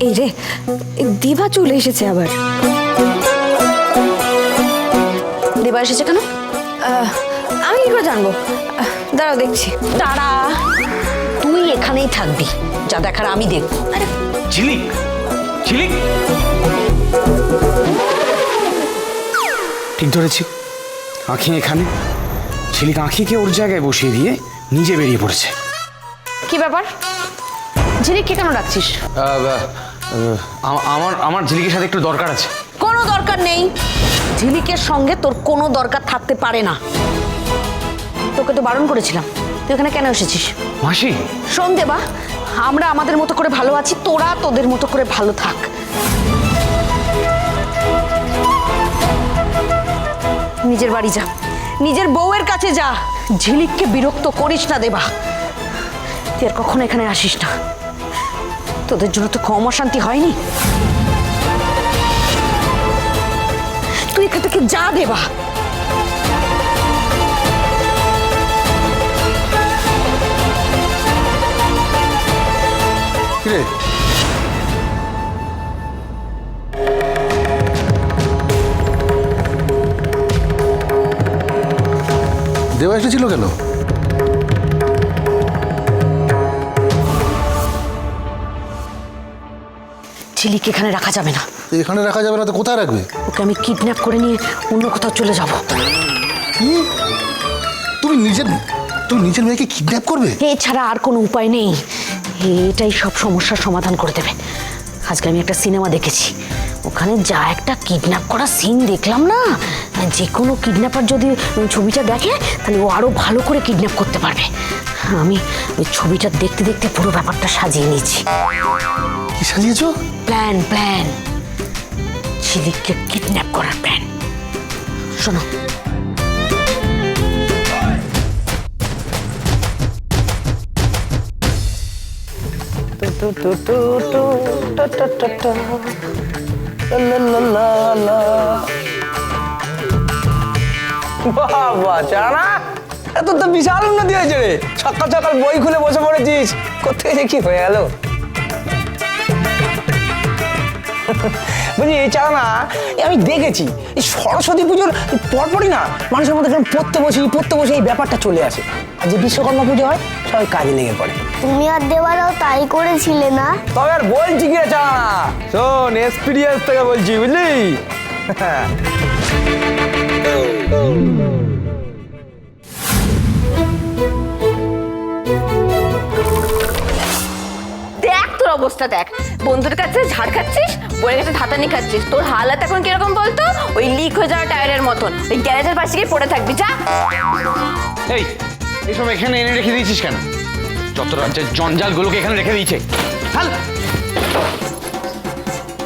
এই রে, দিবা চলে এসেছে আবার। দিবা এসেছে কেন? আমি কি করে জানবো? দাঁড়াও দেখছি। দাঁড়া, তুই এখানেই থাকবি, যা দেখার আমি দেখবো। আরে ঝিলিক, ঝিলিক ঠিক ধরেছি, আঁখি এখানে। ঝিলিক আঁখিকে ওর জায়গায় বসিয়ে দিয়ে নিজে বেরিয়ে পড়েছে। কি ব্যাপার, ঝিলিককে কেন রাখছিস? আমার ঝিলিকের সাথে একটু দরকার আছে। কোনো দরকার নেই, ঝিলিকের সঙ্গে তোর কোনো দরকার থাকতে পারে না। তোকে তো বারণ করেছিলাম, তুই এখানে কেন এসেছিস? মাসি, শোন দেবা, আমরা আমাদের মতো করে ভালো আছি, তোরা তোদের মতো করে ভালো থাক। নিজের বাড়ি যা, নিজের বউয়ের কাছে যা, ঝিলিককে বিরক্ত করিস না দেবা। তুই আর কখনো এখানে আসিস না, তোদের জন্য তো কম অশান্তি হয়নি। তুই এখান থেকে যা দেবা। কিরে, দেবা এসেছিল কেন? ঝিলিককে এখানে রাখা যাবে না। এখানে রাখা যাবে না তো কোথায় রাখবে? ওকে আমি কিডন্যাপ করে নিয়ে অন্য কোথাও চলে যাব। কি? তুমি নিজের মেয়েকে কিডন্যাপ করবে? এছাড়া আর কোনো উপায় নেই, এটাই সব সমস্যার সমাধান করে দেবে। আজকে আমি একটা সিনেমা দেখেছি, ওখানে যা একটা কিডন্যাপ করা সিন দেখলাম না, যে কোনো কিডন্যাপার যদি ওই ছবিটা দেখে তাহলে ও আরো ভালো করে কিডন্যাপ করতে পারবে। আমি ওই ছবিটা দেখতে দেখতে পুরো ব্যাপারটা সাজিয়ে নিয়েছি। কি সাজিয়েছো? প্ল্যান, ঝিলিককে কিডন্যাপ করার প্ল্যান। শোনো, বাবা জানা, এত তো বিশাল উন্নতি হয়েছে রে। সকাল সকাল বই খুলে বসে পড়েছিস, কোথায় যে কি হয়ে গেল। বুঝলি এই চালানা আমি দেখেছি, এই সরস্বতী পুজোর পরপরই না মানুষের মধ্যে পড়তে বসে এই ব্যাপারটা চলে আসে। আর যে বিশ্বকর্মা পুজো হয় সবাই কাজে লেগে পড়ে। তুমি আর দেবারাও তাই করেছিলে না? তবে আর বলছি কি রে চালানা, শোন এক্সপিরিয়েন্স থেকে বলছি, বুঝলি। দেখ তোর অবস্থা দেখ, বন্ধুর কাছে ঝাড় খাচ্ছিস, বইয়ের কাছে ধাতানি খাচ্ছিস, তোর হালাত এখন কিরকম বলতো? ওই লিক হয়ে যাওয়া টায়ারের মতন, ওই গ্যারেজের পাশে গিয়ে পড়ে থাকবি, যা। এই এসব এখানে এনে রেখে দিয়েছিস কেন? যত রাজ্যের জঞ্জালগুলোকে এখানে রেখে দিয়েছে।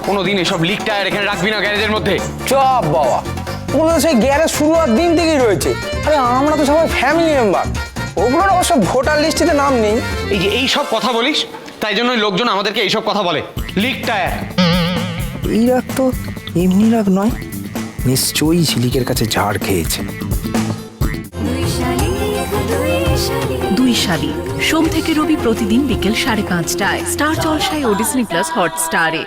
কোনোদিন এসব লিক টায়ার এখানে রাখবি না গ্যারেজের মধ্যে। চপ বাবা, ওগুলো সেই গ্যারেজ শুরুয়ার দিন থেকেই রয়েছে। আরে আমরা তো সবাই ফ্যামিলি মেম্বার, ওগুলোর অবশ্য ভোটার লিস্টিতে নাম নেই। এই যে এই সব কথা বলিস, তাই জন্য লোকজন আমাদেরকে এইসব কথা বলে, লিক টায়ার। এই রাগ তো এমনি রাগ নয়, নিশ্চয়ই ঝিলিকের কাছে ঝাড় খেয়েছে। দুই শালি সোম থেকে রবি প্রতিদিন বিকেল 5:30টায় স্টার জলসায় ও ডিজনি প্লাস হটস্টারে।